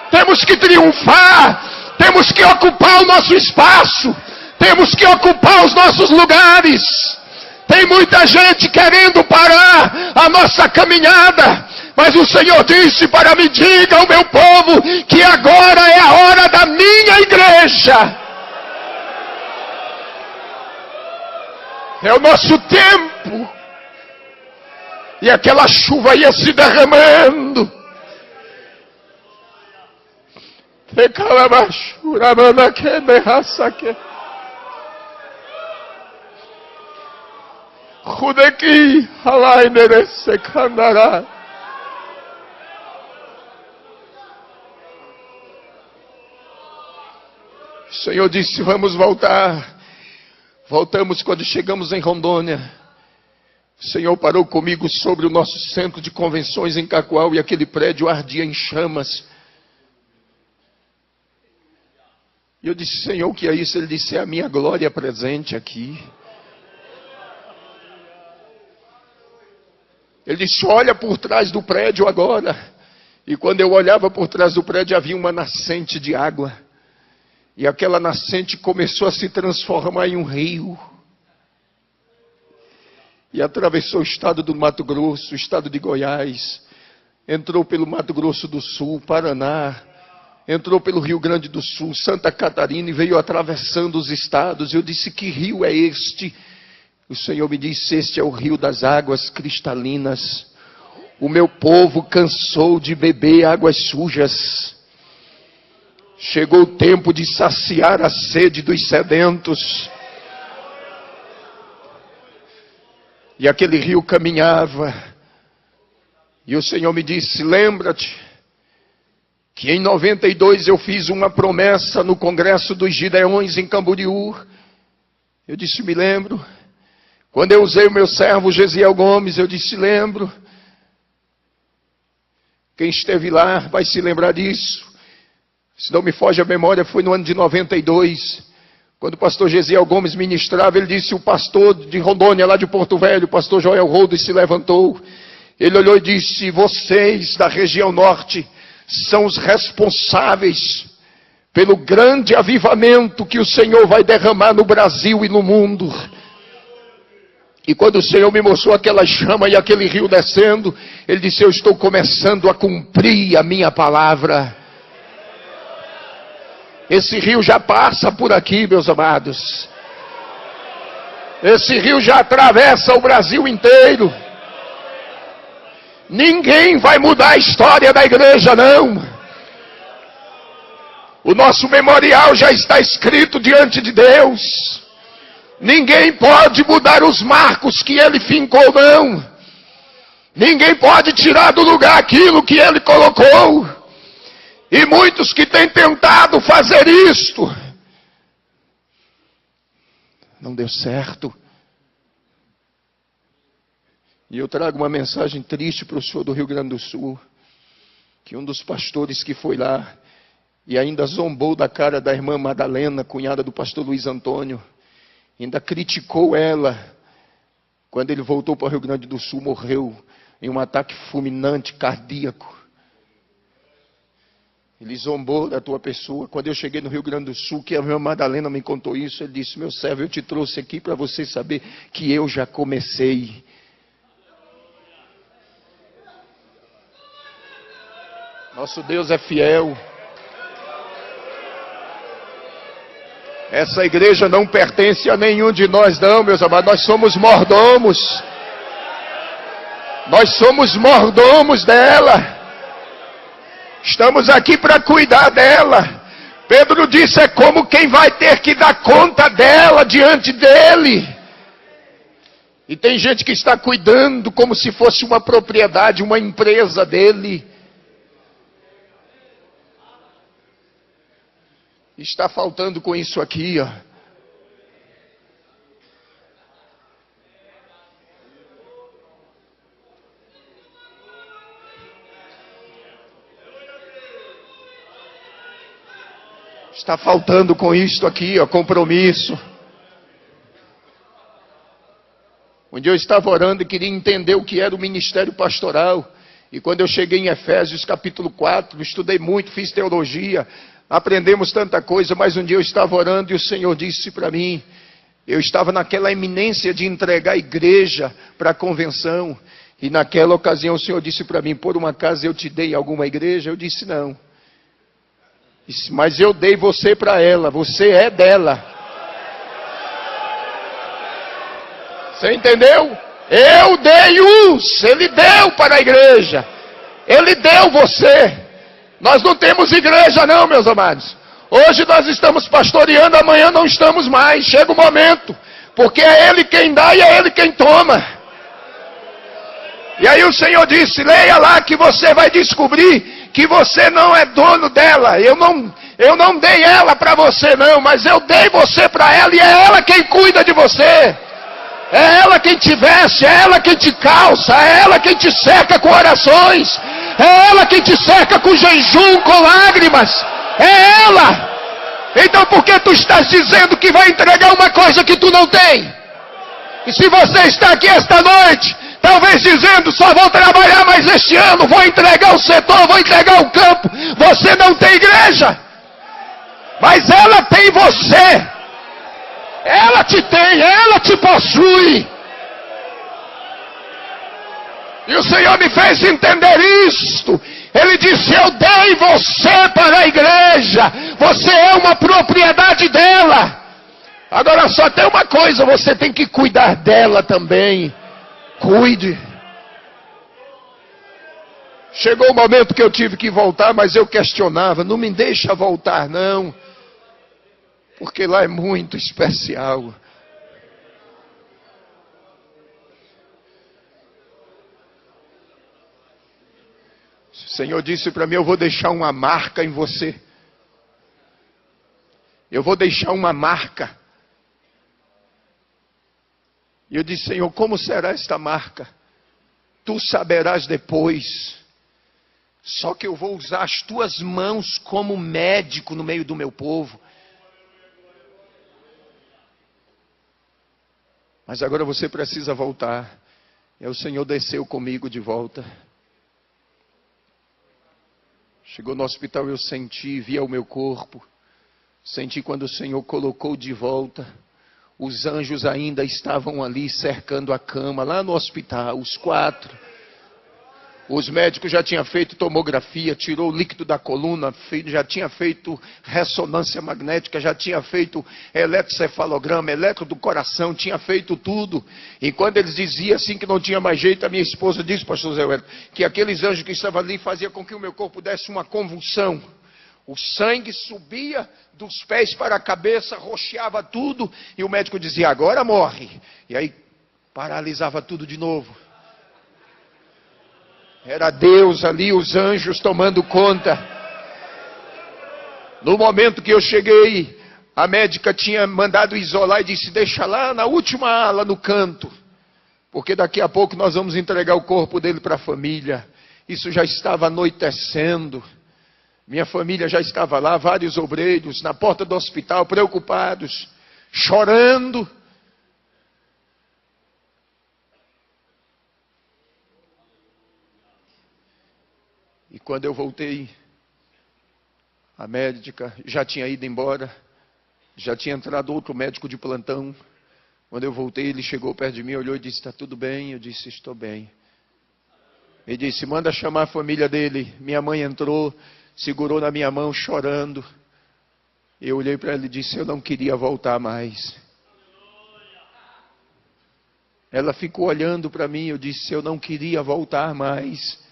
Temos que triunfar. Temos que ocupar o nosso espaço. Temos que ocupar os nossos lugares. Tem muita gente querendo parar a nossa caminhada, mas o Senhor disse para mim: diga ao meu povo que agora é a hora da minha igreja. É o nosso tempo. E aquela chuva ia se derramando. Rudeki halainere sekandara. O Senhor disse: vamos voltar. Voltamos quando chegamos em Rondônia. O Senhor parou comigo sobre o nosso centro de convenções em Cacoal e aquele prédio ardia em chamas. E eu disse: Senhor, o que é isso? Ele disse: é a minha glória presente aqui. Ele disse: olha por trás do prédio agora. E quando eu olhava por trás do prédio, havia uma nascente de água. E aquela nascente começou a se transformar em um rio. E atravessou o estado do Mato Grosso, o estado de Goiás. Entrou pelo Mato Grosso do Sul, Paraná. Entrou pelo Rio Grande do Sul, Santa Catarina, e veio atravessando os estados. Eu disse: que rio é este? O Senhor me disse: este é o rio das águas cristalinas. O meu povo cansou de beber águas sujas. Chegou o tempo de saciar a sede dos sedentos. E aquele rio caminhava. E o Senhor me disse: lembra-te que em 92 eu fiz uma promessa no Congresso dos Gideões em Camboriú. Eu disse: me lembro. Quando eu usei o meu servo Gesiel Gomes, eu disse: lembro. Quem esteve lá vai se lembrar disso. Se não me foge a memória, foi no ano de 92. Quando o pastor Gesiel Gomes ministrava, ele disse: o pastor de Rondônia, lá de Porto Velho, o pastor Joel Rodos, se levantou. Ele olhou e disse: vocês da região norte são os responsáveis pelo grande avivamento que o Senhor vai derramar no Brasil e no mundo. E quando o Senhor me mostrou aquela chama e aquele rio descendo, Ele disse: eu estou começando a cumprir a minha palavra. Esse rio já passa por aqui, meus amados. Esse rio já atravessa o Brasil inteiro. Ninguém vai mudar a história da igreja, não. O nosso memorial já está escrito diante de Deus. Ninguém pode mudar os marcos que Ele fincou, não. Ninguém pode tirar do lugar aquilo que Ele colocou. E muitos que têm tentado fazer isto, não deu certo. E eu trago uma mensagem triste para o senhor do Rio Grande do Sul, que um dos pastores que foi lá e ainda zombou da cara da irmã Madalena, cunhada do pastor Luiz Antônio, ainda criticou ela. Quando ele voltou para o Rio Grande do Sul, morreu em um ataque fulminante cardíaco. Ele zombou da tua pessoa. Quando eu cheguei no Rio Grande do Sul, que a irmã Madalena me contou isso, ele disse: meu servo, eu te trouxe aqui para você saber que eu já comecei. Nosso Deus é fiel. Essa igreja não pertence a nenhum de nós, não, meus amados. Nós somos mordomos. Nós somos mordomos dela. Estamos aqui para cuidar dela. Pedro disse: é como quem vai ter que dar conta dela diante dele. E tem gente que está cuidando como se fosse uma propriedade, uma empresa dele. Está faltando com isso aqui, ó. Está faltando com isto aqui, ó, compromisso. Um dia eu estava orando e queria entender o que era o ministério pastoral. E quando eu cheguei em Efésios capítulo 4, estudei muito, fiz teologia. aprendemos tanta coisa, mas um dia eu estava orando e o Senhor disse para mim, eu estava naquela iminência de entregar a igreja para a convenção, e naquela ocasião o Senhor disse para mim, por uma acaso eu te dei alguma igreja? Eu disse não. Disse, mas eu dei você para ela, você é dela. Você entendeu? Eu dei ele deu para a igreja. Ele deu você. Nós não temos igreja não, meus amados. Hoje nós estamos pastoreando, amanhã não estamos mais. Chega o momento, porque é Ele quem dá e é Ele quem toma. E aí o Senhor disse, leia lá que você vai descobrir que você não é dono dela. Eu não dei ela para você não, mas eu dei você para ela e é ela quem cuida de você. É ela quem te veste, é ela quem te calça, é ela quem te seca com orações, é ela quem te seca com jejum, com lágrimas, é ela. Então por que tu estás dizendo que vai entregar uma coisa que tu não tem? E se você está aqui esta noite, talvez dizendo, só vou trabalhar mais este ano, vou entregar o setor, vou entregar o campo, você não tem igreja, mas ela tem você. Ela te tem, ela te possui. E o Senhor me fez entender isto. Ele disse, eu dei você para a igreja. Você é uma propriedade dela. Agora só tem uma coisa, você tem que cuidar dela também. Cuide. Chegou o momento que eu tive que voltar, mas eu questionava, não me deixa voltar não. Porque lá é muito especial. O Senhor disse para mim, eu vou deixar uma marca em você. Eu vou deixar uma marca. E eu disse, Senhor, como será esta marca? Tu saberás depois. Só que eu vou usar as tuas mãos como médico no meio do meu povo. Mas agora você precisa voltar. E o Senhor desceu comigo de volta. Chegou no hospital, eu senti, via o meu corpo. Senti quando o Senhor colocou de volta. Os anjos ainda estavam ali cercando a cama, lá no hospital, os 4. Os médicos já tinham feito tomografia, tirou o líquido da coluna, já tinha feito ressonância magnética, já tinha feito eletrocefalograma, eletro do coração, tinha feito tudo. E quando eles diziam assim que não tinha mais jeito, a minha esposa disse, pastor Zé Wellington, que aqueles anjos que estavam ali faziam com que o meu corpo desse uma convulsão. O sangue subia dos pés para a cabeça, roxeava tudo, e o médico dizia, agora morre. E aí paralisava tudo de novo. Era Deus ali, os anjos tomando conta. No momento que eu cheguei, a médica tinha mandado isolar e disse, deixa lá na última ala, no canto. Porque daqui a pouco nós vamos entregar o corpo dele para a família. Isso já estava anoitecendo. Minha família já estava lá, vários obreiros, na porta do hospital, preocupados, chorando. E quando eu voltei, a médica já tinha ido embora, já tinha entrado outro médico de plantão. Quando eu voltei, ele chegou perto de mim, olhou e disse, está tudo bem? Eu disse, estou bem. Ele disse, manda chamar a família dele. Minha mãe entrou, segurou na minha mão, chorando. Eu olhei para ela e disse, eu não queria voltar mais. Ela ficou olhando para mim, eu disse, eu não queria voltar mais.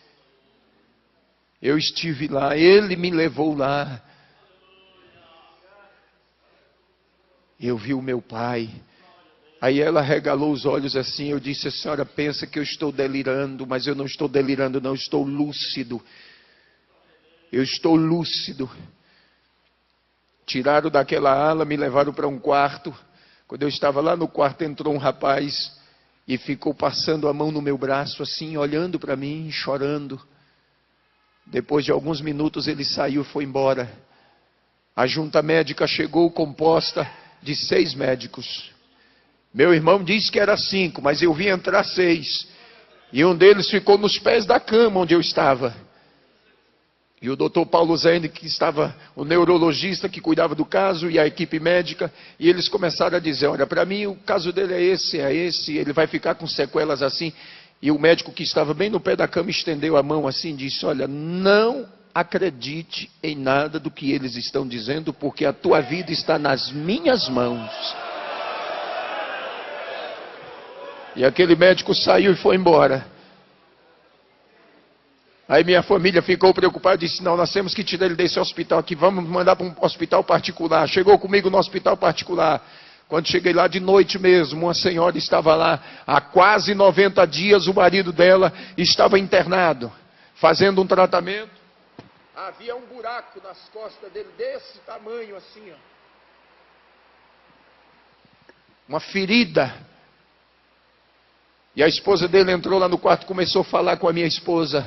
Eu estive lá, Ele me levou lá. Eu vi o meu pai. Aí ela regalou os olhos assim, eu disse, a senhora pensa que eu estou delirando, mas eu não estou delirando não, estou lúcido. Eu estou lúcido. Tiraram daquela ala, me levaram para um quarto. Quando eu estava lá no quarto, entrou um rapaz e ficou passando a mão no meu braço assim, olhando para mim, chorando. Depois de alguns minutos ele saiu e foi embora. A junta médica chegou composta de 6 médicos. Meu irmão disse que era 5, mas eu vi entrar 6. E um deles ficou nos pés da cama onde eu estava. E o doutor Paulo Zene, que estava, o neurologista que cuidava do caso, e a equipe médica, e eles começaram a dizer, olha, para mim o caso dele é esse, ele vai ficar com sequelas assim. E o médico que estava bem no pé da cama estendeu a mão assim e disse, olha, não acredite em nada do que eles estão dizendo, porque a tua vida está nas minhas mãos. E aquele médico saiu e foi embora. Aí minha família ficou preocupada e disse, não, nós temos que tirar ele desse hospital aqui, vamos mandar para um hospital particular. Chegou comigo no hospital particular. Quando cheguei lá de noite mesmo, uma senhora estava lá, há quase 90 dias o marido dela estava internado, fazendo um tratamento. Havia um buraco nas costas dele, desse tamanho assim, ó. Uma ferida. E a esposa dele entrou lá no quarto, começou a falar com a minha esposa,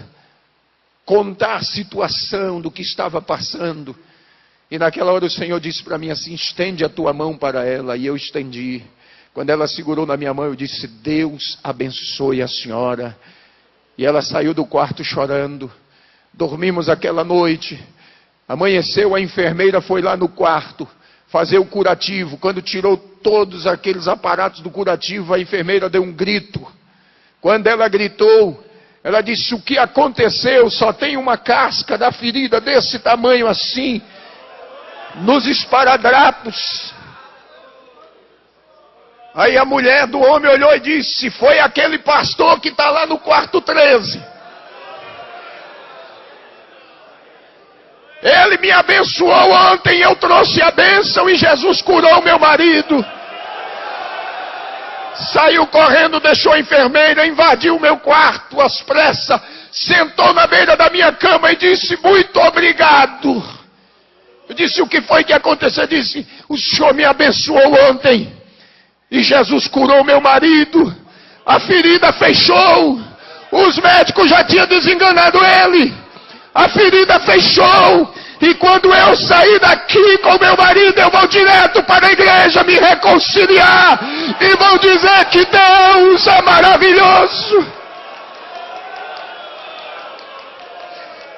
contar a situação do que estava passando. E naquela hora o Senhor disse para mim assim, estende a tua mão para ela. E eu estendi. Quando ela segurou na minha mão, eu disse, Deus abençoe a senhora. E ela saiu do quarto chorando. Dormimos aquela noite. Amanheceu, a enfermeira foi lá no quarto fazer o curativo. Quando tirou todos aqueles aparatos do curativo, a enfermeira deu um grito. Quando ela gritou, ela disse, o que aconteceu? Só tem uma casca da ferida desse tamanho assim, nos esparadrapos. Aí a mulher do homem olhou e disse, foi aquele pastor que está lá no quarto 13. Ele me abençoou ontem, eu trouxe a bênção e Jesus curou meu marido. Saiu correndo, deixou a enfermeira, invadiu o meu quarto às pressas, sentou na beira da minha cama e disse, muito obrigado. Eu disse, o que foi que aconteceu? Eu disse, o Senhor me abençoou ontem e Jesus curou meu marido. A ferida fechou. Os médicos já tinham desenganado ele. A ferida fechou. E quando eu sair daqui com meu marido, eu vou direto para a igreja me reconciliar. E vou dizer que Deus é maravilhoso.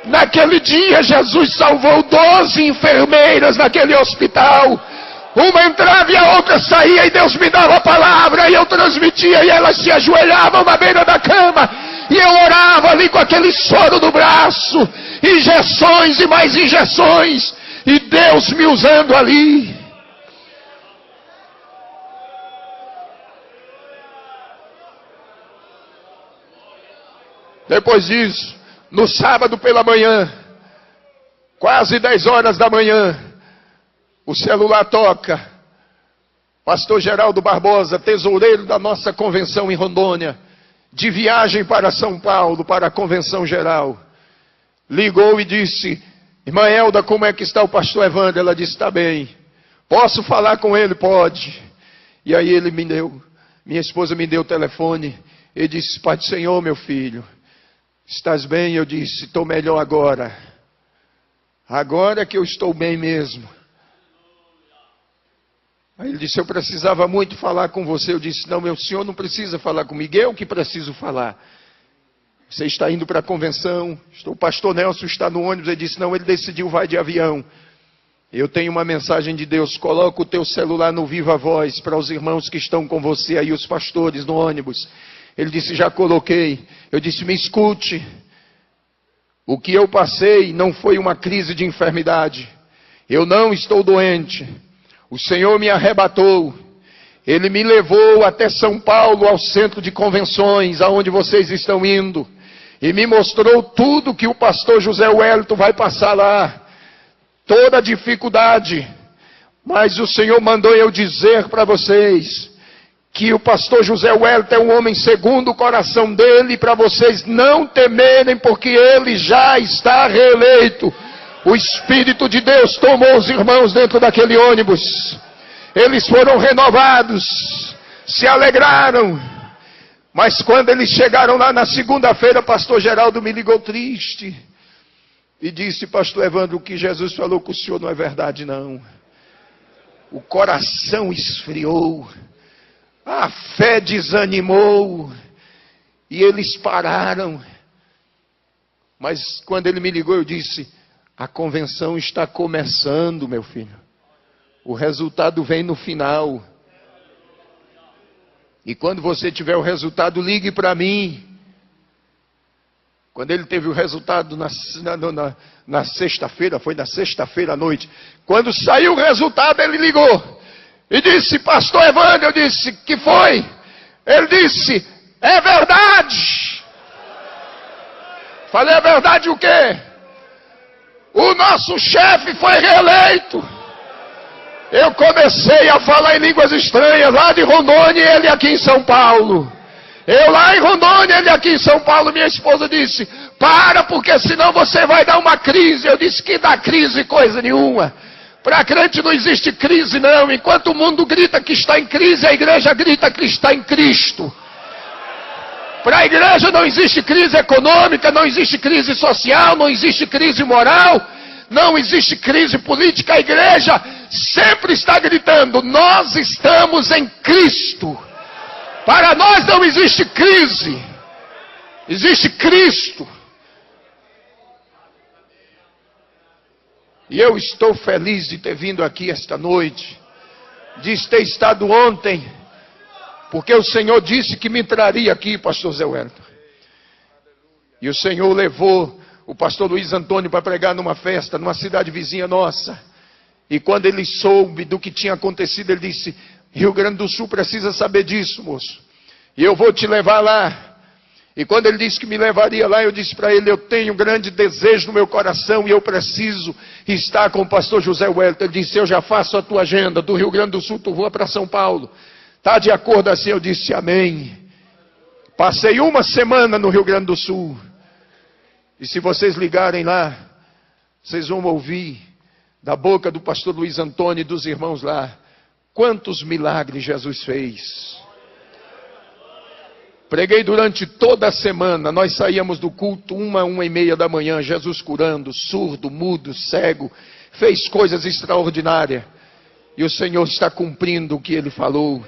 Naquele dia, Jesus salvou 12 enfermeiras naquele hospital. Uma entrava e a outra saía e Deus me dava a palavra e eu transmitia e elas se ajoelhavam na beira da cama. E eu orava ali com aquele soro no braço, injeções e mais injeções, e Deus me usando ali. Depois disso, no sábado pela manhã, quase 10 horas da manhã, o celular toca. Pastor Geraldo Barbosa, tesoureiro da nossa convenção em Rondônia, de viagem para São Paulo, para a convenção geral, ligou e disse, irmã Elda, como é que está o pastor Evandro? Ela disse, está bem. Posso falar com ele? Pode. E aí ele me deu, minha esposa me deu o telefone, ele disse, Pai do Senhor, meu filho, estás bem? Eu disse, estou melhor agora. Agora que eu estou bem mesmo. Aí ele disse, eu precisava muito falar com você. Eu disse, não, meu senhor não precisa falar comigo, eu que preciso falar. Você está indo para a convenção, o pastor Nelson está no ônibus. Ele disse, não, ele decidiu, vai de avião. Eu tenho uma mensagem de Deus, coloca o teu celular no Viva Voz para os irmãos que estão com você aí, os pastores no ônibus. Ele disse, já coloquei. Eu disse, me escute. O que eu passei não foi uma crise de enfermidade. Eu não estou doente. O Senhor me arrebatou. Ele me levou até São Paulo, ao centro de convenções, aonde vocês estão indo. E me mostrou tudo que o pastor José Wellington vai passar lá. Toda a dificuldade. Mas o Senhor mandou eu dizer para vocês que o pastor José Wellington é um homem segundo o coração dele, para vocês não temerem, porque ele já está reeleito. O Espírito de Deus tomou os irmãos dentro daquele ônibus. Eles foram renovados, se alegraram. Mas quando eles chegaram lá na segunda-feira, pastor Geraldo me ligou triste e disse, pastor Evandro, o que Jesus falou com o senhor não é verdade não. O coração esfriou, a fé desanimou e eles pararam. Mas quando ele me ligou, eu disse, A convenção está começando, meu filho. O resultado vem no final. E quando você tiver o resultado, ligue para mim. Quando ele teve o resultado na sexta-feira, foi na sexta-feira à noite. Quando saiu o resultado, ele ligou. E disse, pastor Evandro, eu disse, que foi? Ele disse, é verdade. Falei, é verdade o quê? O nosso chefe foi reeleito. Eu comecei a falar em línguas estranhas lá de Rondônia e ele aqui em São Paulo. Eu lá em Rondônia, ele aqui em São Paulo. Minha esposa disse, para, porque senão você vai dar uma crise. Eu disse, que dá crise coisa nenhuma. Para crente não existe crise não. Enquanto o mundo grita que está em crise, a igreja grita que está em Cristo. Para a igreja não existe crise econômica, não existe crise social, não existe crise moral, não existe crise política. A igreja sempre está gritando, nós estamos em Cristo. Para nós não existe crise, existe Cristo. E eu estou feliz de ter vindo aqui esta noite, de ter estado ontem, porque o Senhor disse que me traria aqui, pastor Zé Wellington. E o Senhor levou o pastor Luiz Antônio para pregar numa festa, numa cidade vizinha nossa. E quando ele soube do que tinha acontecido, ele disse, Rio Grande do Sul precisa saber disso, moço. E eu vou te levar lá. E quando ele disse que me levaria lá, eu disse para ele, eu tenho um grande desejo no meu coração e eu preciso estar com o pastor José Wellington. Ele disse, eu já faço a tua agenda, do Rio Grande do Sul tu voa para São Paulo. Está de acordo assim? Eu disse, amém. Passei uma semana no Rio Grande do Sul. E se vocês ligarem lá, vocês vão ouvir da boca do pastor Luiz Antônio e dos irmãos lá, quantos milagres Jesus fez. Preguei durante toda a semana, nós saíamos do culto 1h30 da manhã, Jesus curando, surdo, mudo, cego, fez coisas extraordinárias. E o Senhor está cumprindo o que Ele falou.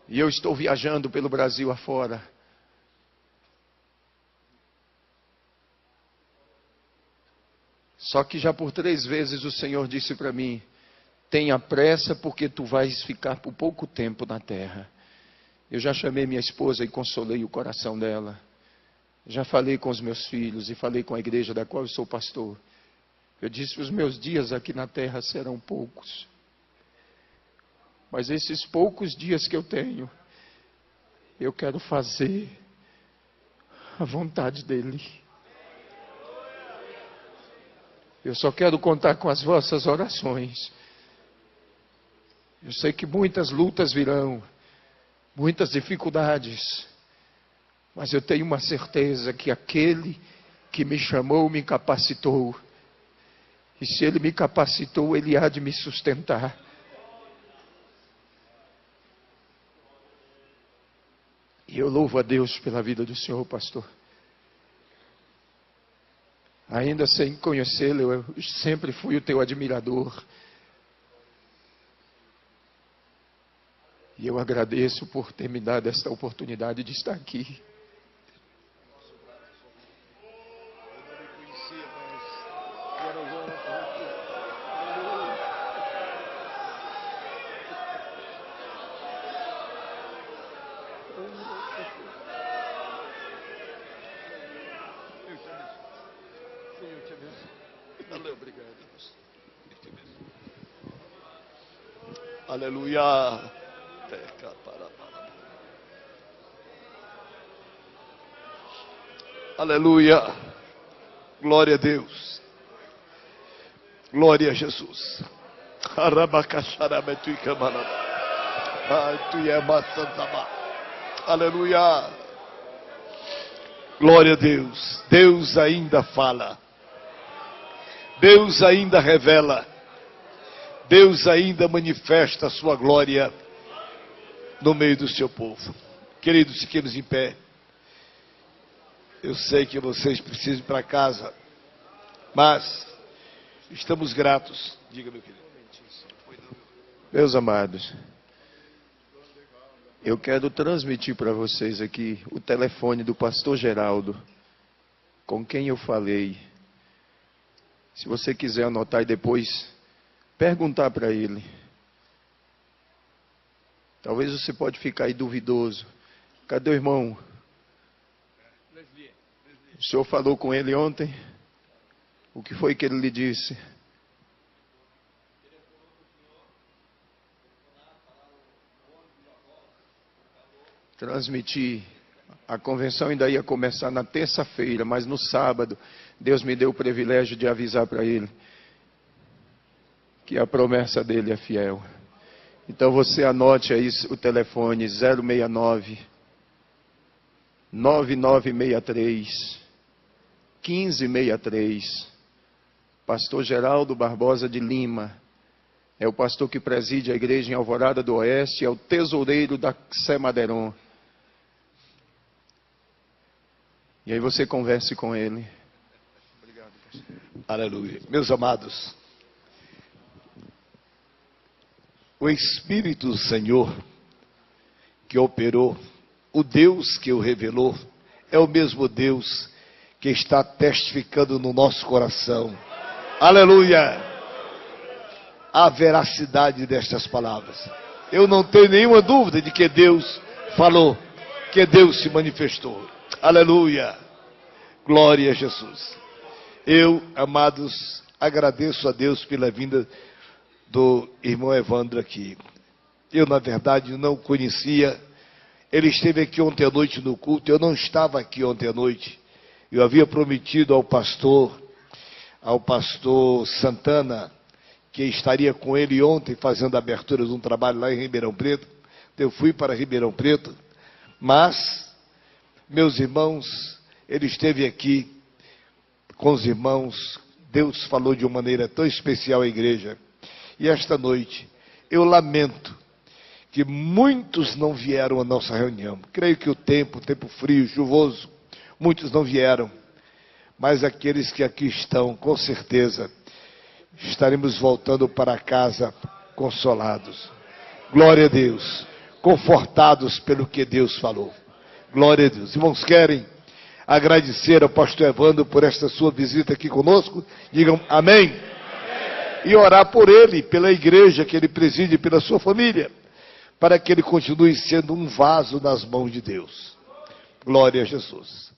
E eu estou viajando pelo Brasil afora. Só que já por 3 vezes o Senhor disse para mim, tenha pressa porque tu vais ficar por pouco tempo na terra. Eu já chamei minha esposa e consolei o coração dela. Já falei com os meus filhos e falei com a igreja da qual eu sou pastor. Eu disse, os meus dias aqui na terra serão poucos. Mas esses poucos dias que eu tenho, eu quero fazer a vontade dEle. Eu só quero contar com as vossas orações. Eu sei que muitas lutas virão, muitas dificuldades, mas eu tenho uma certeza que aquele que me chamou me capacitou. E se Ele me capacitou, Ele há de me sustentar. E eu louvo a Deus pela vida do Senhor, pastor. Ainda sem conhecê-lo, eu sempre fui o teu admirador. E eu agradeço por ter me dado esta oportunidade de estar aqui. Aleluia. Aleluia. Glória a Deus. Glória a Jesus. Aleluia. Glória a Deus. Deus ainda fala. Deus ainda revela. Deus ainda manifesta a sua glória no meio do seu povo. Queridos, fiquemos em pé. Eu sei que vocês precisam ir para casa, mas estamos gratos. Diga, meu querido. Meus amados, Eu quero transmitir para vocês aqui o telefone do pastor Geraldo, com quem eu falei. Se você quiser anotar e depois perguntar para ele. Talvez você pode ficar aí duvidoso. Cadê o irmão? O senhor falou com ele ontem? O que foi que ele lhe disse? Transmitir. A convenção ainda ia começar na terça-feira, mas no sábado, Deus me deu o privilégio de avisar para ele que a promessa dele é fiel. Então você anote aí o telefone 069 9963 1563. Pastor Geraldo Barbosa de Lima. É o pastor que preside a igreja em Alvorada do Oeste, é o tesoureiro da Sé Madeiron. E aí você converse com ele. Obrigado, pastor. Aleluia. Meus amados, o Espírito do Senhor que operou, o Deus que o revelou, é o mesmo Deus que está testificando no nosso coração. Aleluia! A veracidade destas palavras. Eu não tenho nenhuma dúvida de que Deus falou, que Deus se manifestou. Aleluia! Glória a Jesus. Eu, amados, agradeço a Deus pela vinda do irmão Evandro aqui. Eu, na verdade, não o conhecia. Ele esteve aqui ontem à noite no culto. Eu não estava aqui ontem à noite. Eu havia prometido ao pastor Santana, que estaria com ele ontem fazendo a abertura de um trabalho lá em Ribeirão Preto. Eu fui para Ribeirão Preto, mas, meus irmãos, ele esteve aqui com os irmãos. Deus falou de uma maneira tão especial à igreja. E esta noite, eu lamento que muitos não vieram à nossa reunião. Creio que o tempo frio, chuvoso, muitos não vieram. Mas aqueles que aqui estão, com certeza, estaremos voltando para casa consolados. Glória a Deus. Confortados pelo que Deus falou. Glória a Deus. Irmãos, querem agradecer ao pastor Evandro por esta sua visita aqui conosco? Digam amém. E orar por ele, pela igreja que ele preside, pela sua família, para que ele continue sendo um vaso nas mãos de Deus. Glória a Jesus.